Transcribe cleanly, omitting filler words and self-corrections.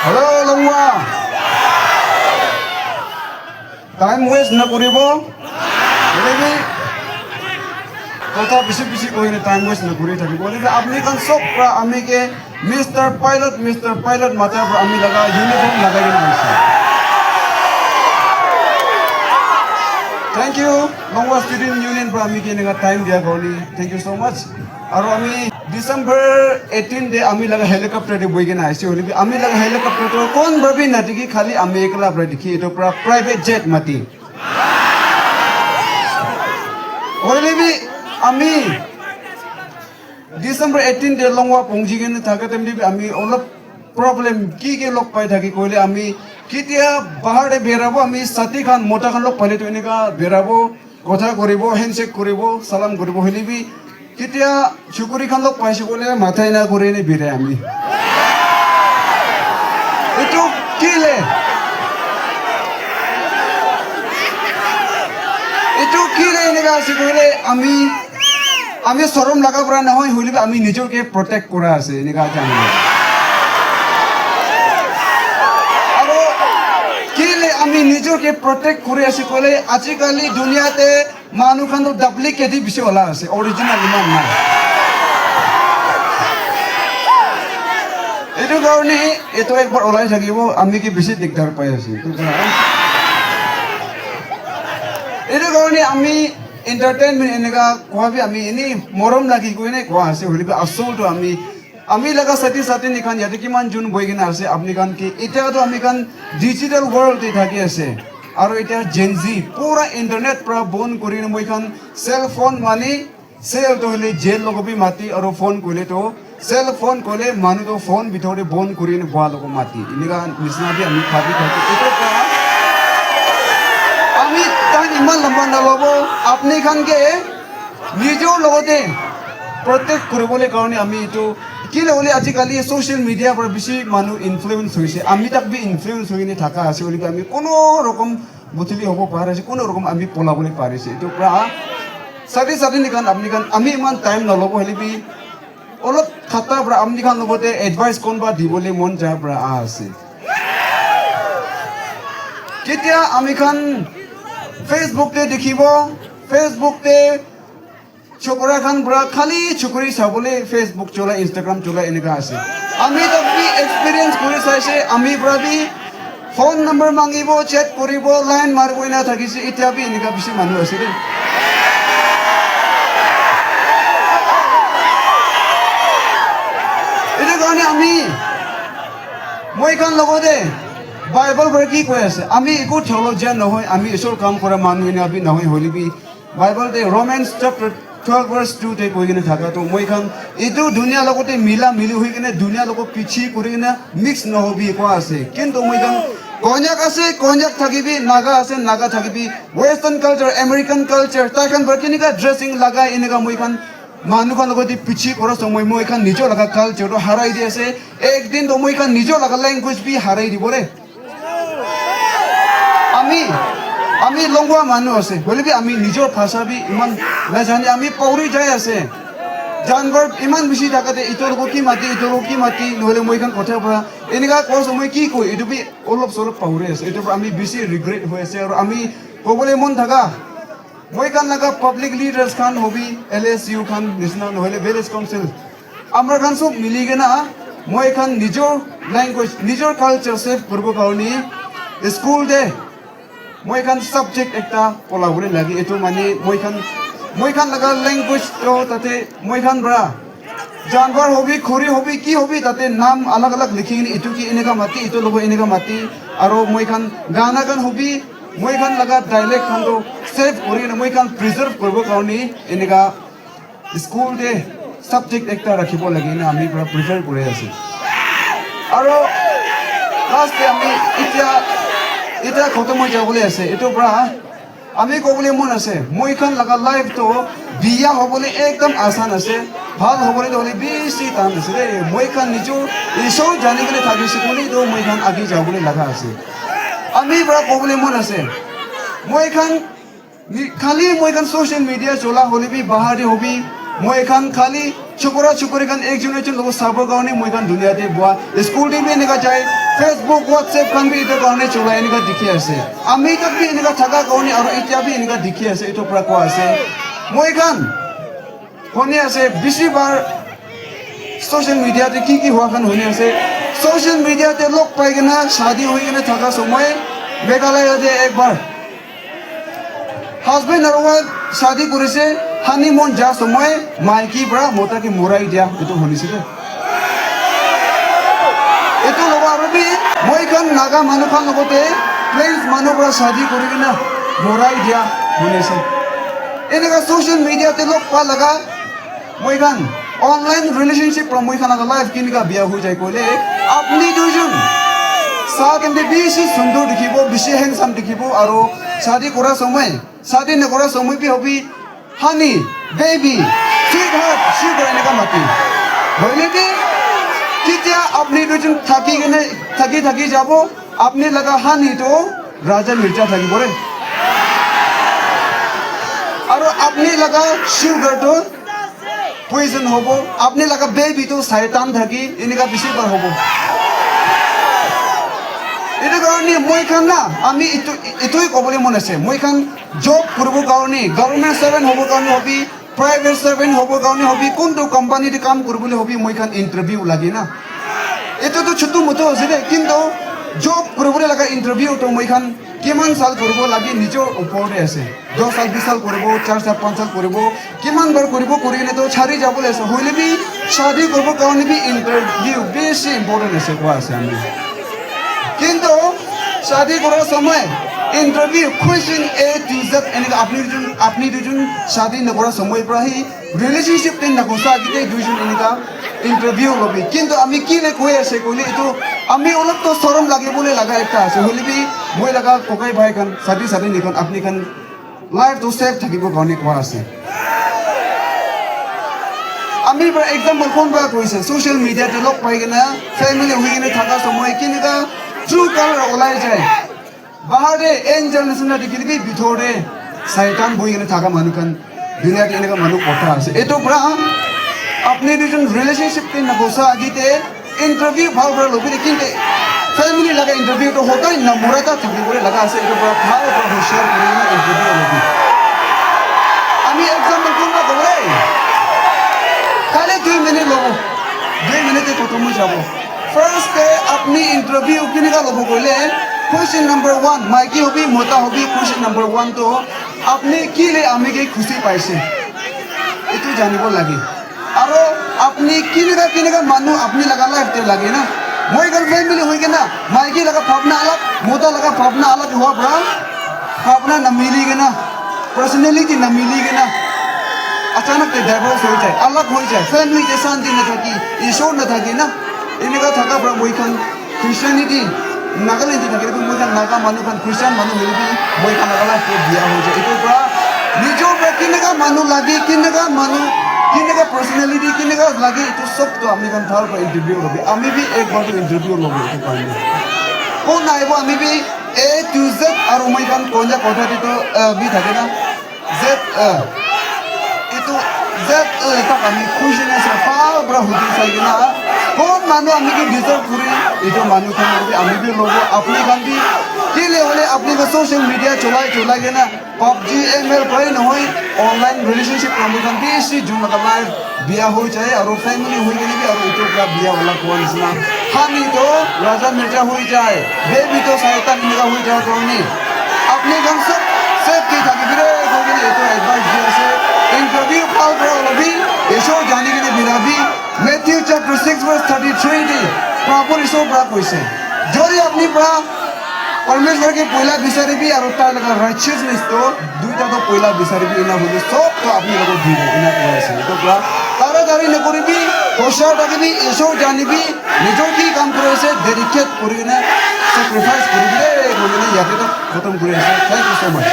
Hello, Longwa. Time waste na koribo. Jadi কথা বেশি কইনে time waste না করে থাকি বলে আপনি কান সব আমি কে মিস্টার পাইলট মাথা আমি লাগা ইউনিফর্ম লাগাই দিয়েছি thank you Longwa student union for আমি কে নেগা টাইম দিয়া গনি থ্যাংক ইউ সো মাচ আর আমি ডিসেম্বর 18 ডে আমি লাগা হেলিকপ্টার দে বইগে না আইছি হলি আমি লাগা হেলিকপ্টার তো কোন ভাবি না দেখি খালি আমি একলা প্রায় দেখি এটা পুরা প্রাইভেট জেট মাটি হলি আমি ডিসেম্বর 18 ডে লংওয়া পংজিগেন থাকা তেমনি আমি অলপ প্রবলেম কি লগ পাই থাকি কইলে আমি কিতিয়া বাহারে বেরাবো আমি সাথী খান মোটা খান লগ পাইলে তো এনেকা বেরাবো কথা করিব হ্যান্ডশেক করিব সালাম করিব হলিবি কিতিয়া চুকুরি খান লগ পাইছে কইলে মাথায় না করে নে বেরে আমি এটো কিলে এটো কিলে এনেকা আছে কইলে আমি শরম লাগা পড়া না হয় হইলে আমি নিজকে প্রটেক্ট করা আছে এনেকা জানি আর কিলে আমি নিজকে প্রটেক্ট করে আছে কইলে আজিকালি দুনিয়াতে মানুহ খান ডুপ্লিকেট বেশি ওলা আছে অরিজিনাল ইমান নাই এটো কারণে এটো একবার ওলাই থাকিব আমি কি বেশি দিগদার পাই আছি এটো কারণে আমি এন্টারটেইনমেন্ট এনেকা কোয়াবি আমি এনি মরম লাগি কইনে কোয়া আছে হলিবি আসলটো আমি লাগা সাথী নিখান ইয়াতে কিমান জুন বইগিনা আছে আপনি কান কি এটা তো আমি কান ডিজিটাল ওয়ার্ল্ড এ থাকি আছে আর এটা জেনজি পুরা ইন্টারনেট পুরা বন করি মই খান সেল ফোন মানি সেল তো হলে জেল লগবি মাতি আর ফোন কইলে তো সেল ফোন কইলে মানু তো ফোন ভিতরে বন করি বয়া লগ মাতি এনেকা নিসনাবি আমি ভাবি থাকি এটা আমি তাই ইমান লম্বা নলব আপনি খানকে নিজেও লগতে প্রত্যেক কৰিবলৈ কাৰণে আমি এইটো কি হ'লে আজিকালি সোশ্যাল মিডিয়াৰ পৰা বেছি মানুহ ইনফ্লুয়েন্স হৈছে আমি তাক বি ইনফ্লুয়েন্স হৈ কিনে থাকা আছে বুলি আমি কোনো ৰকম বুতলি হ'ব পাৰিছে কোনো ৰকম আমি পলাবলৈ পাৰিছে এইটো পৰা সাথী নিকান আপনি খান আমি ইমান টাইম নলব হলিবি অলপ খাতা পৰা আপনি খান লগতে এডভাইস কোনবা দিবলৈ মন যায় পৰা আছে কেতিয়া আমি খান फेसबुक ते देखिबो फेसबुक ते छोकरा खान बड़ा खाली छोकरी साबले फेसबुक चला इंस्टाग्राम चला एनेका आसे आमी तो भी एक्सपीरियंस करे साइसे आमी बड़ा भी फोन नंबर मांगिबो चैट करिबो लाइन मारबो इना थाकिसे इत्या भी एनेका बिसि मानु आसे दे एने गाने आमी মই খান লগতে বাইবেল পড়ে কি কই আছে আমি একো থিওলজিয়ান নহয় আমি ঈশ্বর কাম কৰা মানুহ না আমি নহয় হলিবি বাইবেল তে রোমান্স চ্যাপ্টার 12 ভার্স 2 তে কই কিনে থাকা তো মই খান এটো দুনিয়া লগতে মিলি হৈ কিনে দুনিয়া লগ পিছি কৰি কিনে মিক্স নহবি কো আছে কিন্তু মই খান কন্যাক আছে কন্যাক থাকিবি নাগা আছে নাগা থাকিবি ওয়েস্টার্ন কালচার আমেরিকান কালচার তাখান বর্কিনিকা ড্রেসিং লাগাই এনেকা মই খান মানুহ খান লগতে পিছি কৰা সময় মই খান নিজৰ লগা কালচাৰটো হাৰাই দি আছে একদিন তো মই খান নিজৰ লগা ল্যাঙ্গুয়েজ বি হাৰাই দিব ৰে আমি লংৱা মানুহ আছে বলিবি আমি নিজৰ ভাষা বি ইমান নাজানি আমি পৌৰি যাই আছে জানবৰ ইমান বেছি থাকাতে ইটোৰ কি মাতি নহলে মই খান কথা পৰা এনেকা কোৰ্স মই কি কই এটো বি অলপ সলপ পৌৰি আছে এটো আমি বেছি ৰিগ্ৰেট হৈ আছে আৰু আমি কবলৈ মন থাকা মই খান লাগা পাব্লিক লিডার্স খান হবি এলএসইউ খান নিছনা নহলে ভিলেজ কাউন্সিল আমরা খান সব মিলি কেনা মই খান নিজৰ ল্যাঙ্গুয়েজ নিজৰ কালচাৰ সেভ কৰিব কাৰণে স্কুল দে মই খান সাবজেক্ট একটা পলাবলে লাগি এটো মানে মই খান লাগা ল্যাঙ্গুয়েজ তো তাতে মই খান বড়া জানবার হবি খৰি হবি কি হবি তাতে নাম আলাগ আলাগ লিখি কিনে এটো কি এনেকা মাতি এটো লব এনেকা মাতি আৰু মই খান গানা গান হবি মই খান লাগা ডাইলেক্ট খান তো সেভ কৰি মই খান প্ৰিজাৰ্ভ কৰিব কাৰণে এনেকা স্কুল দে সাবজেক্ট একটা ৰাখিব লাগে না আমি পুৰা প্ৰিফাৰ কৰি আছো আৰু লাস্টে আমি এটা খতম হৈ যাবলৈ আছে এটো পৰা আমি ক'বলৈ মন আছে মই খান লাগা লাইফ তো বিয়া হ'বলৈ একদম আসান আছে ভাল হ'বলৈ হ'লে বেছি টান আছে ৰে মই খান নিজৰ ঈশ্বৰ জানিবলৈ থাকিছে বুলি তো মই খান আগি যাবলৈ লাগা আছে আমি পৰা ক'বলৈ মন আছে মই খান খালি মই খান সোশ্যাল মিডিয়া চলা হ'লে বি বাহাৰে হবি মই খান খালি চুকুৰা চুকুৰি খান একজন লগত চাবৰ কাৰণে মই খান দুনিয়াতে বোৱা স্কুল টিভি এনেকা যায় ফেচবুক হোৱাটছএপ খান বি এইটোৰ কাৰণে চলাই এনেকা দেখি আছে আমি তাত বি এনেকা থকা কাৰণে আৰু এতিয়া বি এনেকা দেখি আছে এইটোৰ পৰা কোৱা আছে মই খান শুনি আছে বেছিবাৰ সোশ্যাল মিডিয়াতে কি হোৱা খান শুনি আছে সোশ্যাল মিডিয়াতে লগ পাই কিনে শাদী হৈ কিনে থকা সময় মেঘালয়তে একবাৰ হাজবেণ্ড আৰু ৱাইফ শাদী কৰিছে হানিমুন যা সময় মাইকী পৰা মতাকে মৰাই দিয়া এইটো শুনিছিলে এইটো ল'ব আৰু বি মই খান নাগা মানুহ খান লগতে প্লেন্স মানুহ পৰা শাদী কৰি কিনে মৰাই দিয়া শুনিছে এনেকা সোশ্যাল মিডিয়াতে লগ পা লগা মই খান অনলাইন রিলেশনশিপ পৰা মই খান লাইফ কিনিকা বিয়া হৈ যায় কলে আপনি দুজন সাথ এমনি বেশি সুন্দর দেখিব বেশি হ্যান্ডসাম দেখিব আৰু শাদী কৰা সময় শাদী নকৰা সময় বি হবি হানি বেবি সুইট হার্ট সুগার এনেকা মাতি হইলে কি কেতিয়া আপনি দুজন থাকি যাব আপনি লগা হানি তো রাজা মির্জা থাকিব রে আৰু আপনি লগা সুগার তো পয়জন হব আপনি লগা বেবি তো শয়তান থাকি এনেকা বেছিবাৰ হব এইটো কাৰণে মই খান না আমি এইটোই ক'বলৈ মন আছে মই খান জব কৰিব কাৰণে গভৰ্ণমেণ্ট সাৰ্ভেণ্ট হ'ব কাৰণে হবি প্ৰাইভেট সাৰ্ভেণ্ট হ'ব কাৰণে হবি কোনটো কোম্পানীতে কাম কৰিবলৈ হবি মই খান ইণ্টাৰভিউ লাগে না এইটোতো ছোটো মোটো আছে দে কিন্তু জব কৰিবলৈ লগা ইণ্টাৰভিউটো মই খান কিমান সাল কৰিব লাগে নিজৰ ওপৰতে আছে 10 সাল 20 সাল কৰিব 4 সাল 5 সাল কৰিব কিমান বাৰ কৰিব কৰি কিনে তো ছাৰি যাবলৈ আছে হ'লে বি শাদী কৰিব কাৰণে বি ইণ্টাৰভিউ বেছি ইম্পৰ্টেণ্ট আছে কোৱা আছে আমি কিন্তু শাদী করার সময় interview question A to Z এনেকা আপনি দুজন শাদী নকরার সময় পৰা হি রিলেশনশিপ তে নকসা গিতে দুজন এনেকা ইন্টারভিউ লবি কিন্তু আমি কি লে কই আছে কইলে এটো আমি অলপ তো শরম লাগে বলে লাগা একটা আছে হলি বি মই লাগা কোকাই ভাই খান শাদী নিখন আপনি খান লাইফ তো সেফ থাকিব কাৰণে কোৱা আছে আমি এক্সাম্পল কোন বা কৈছে সোশ্যাল মিডিয়াতে লগ পাই কিনা ফ্যামিলি হৈ কিনে থাকা সময় কিনেকা ট্রু কালার ওলাই যায় বাহারে এঞ্জেল নিচিনা দেখি দিবি ভিতরে শয়তান বহি কিনে থাকা মানুহ খান দুনিয়াতে এনেকা মানুহ কথা আছে এইটো পৰা আপনি দুজন রিলেশনশিপ তে নবসা আগিতে ইন্টারভিউ ভাল করে লবি কিন্তু ফ্যামিলি লাগা ইন্টারভিউটো হতাই না মোরাতা থাকিবলে লাগা আছে এইটো পৰা ভাল পৰা হুশিয়াৰ কৰি কিনে ইন্টারভিউ লবি আমি এক্সাম্পল কোন বা কবলে খালি 2 মিনিট লব 2 মিনিটে খতম হৈ যাব ফার্স্ট ডে আপনি ইন্টারভিউ কিনিকা লব কইলে কোয়েশ্চন নাম্বার 1 মাইকি হবি মোটা হবি কোয়েশ্চন নাম্বার 1 তো আপনি কি লে আমি কি খুশি পাইছে এটো জানিব লাগে আৰু আপনি কিনিকা মানুহ আপনি লাগা লাইফতে লাগে না মই গল ফ্যামিলি হৈ কেনা মাইকি লাগা ভাবনা अलग মোটা লাগা ভাবনা अलग हुआ ब्रा भावना न मिली ना पर्सनालिटी न मिली ना अचानक ते डाइवोर्स हो जाए अलग हो जाए फैमिली के शांति न थकी ईश्वर न थकी ना এনেকা থাকা পৰা মই খান খ্ৰীষ্টানিটি নাগালেণ্ড থাকে মই খান নাগা মানুহ খান খ্ৰীষ্টান মানুহ হলিবি মই খান নাগালেণ্ড বিয়া হৈ যায় এইটোৰ পৰা নিজৰ পৰা কেনেকা মানুহ লাগে কেনেকা পাৰ্চনেলিটি কেনেকা লাগে এইটো চবটো আমি খান ভাল পৰা ইণ্টাৰভিউ ল'বি আমি বি একবাৰটো ইণ্টাৰভিউ ল'ব এইটো কাৰণে কোন আহিব আমি বি এ টু জেড আৰু মই খান কইনা কথাটো বি থাকে না জেড এইটো জেড তাক আমি কুৱেশ্যন আছে ভাল পৰা সুধি চাই কিনা কোন মানুহ আমি কি ডিজার্ভ করি এটা মানুষ খান আমি বি লোব আপনি খান বি কি লে হলে আপনি को सोशल मीडिया चलाई के ना पबजी एमएल कोई নহয় ऑनलाइन रिलेशनशिप আমি খান বেশি জুম লাগাই বিয়া হৈ যায় আৰু ফ্যামিলি হৈ গেলি আৰু ইটো পুরা বিয়া হলা কোন না হানি তো রাজা মির্জা হৈ যায় বেবি তো শয়তান মির্জা হৈ যায় কোনি আপনি খান সব সেফ কি থাকি রে কোনি এটো এডভাইস দি আছে ইন্টারভিউ কল করে লবি এসো জানি কিনে বিরাবি Matthew chapter 6 verse 33 দি প্রভু ইসো প্রা কইছে যদি আপনি প্রা परमेश्वर के पहला বিচারিবি আর তার লাগা রাইচিয়াসনেস তো দুইটা তো পয়লা বিচারিবি না হলে সব তো আপনি লোক দিব না কইছে তো প্রা তাড়াতাড়ি না করিবি হোশিয়ার থাকিবি এসো জানিবি নিজের কি কাম করেছে ডেডিকেট করি না স্যাক্রিফাইস করিবি রে বলে ইয়াতে তো খতম করে আছে থ্যাংক ইউ সো মাচ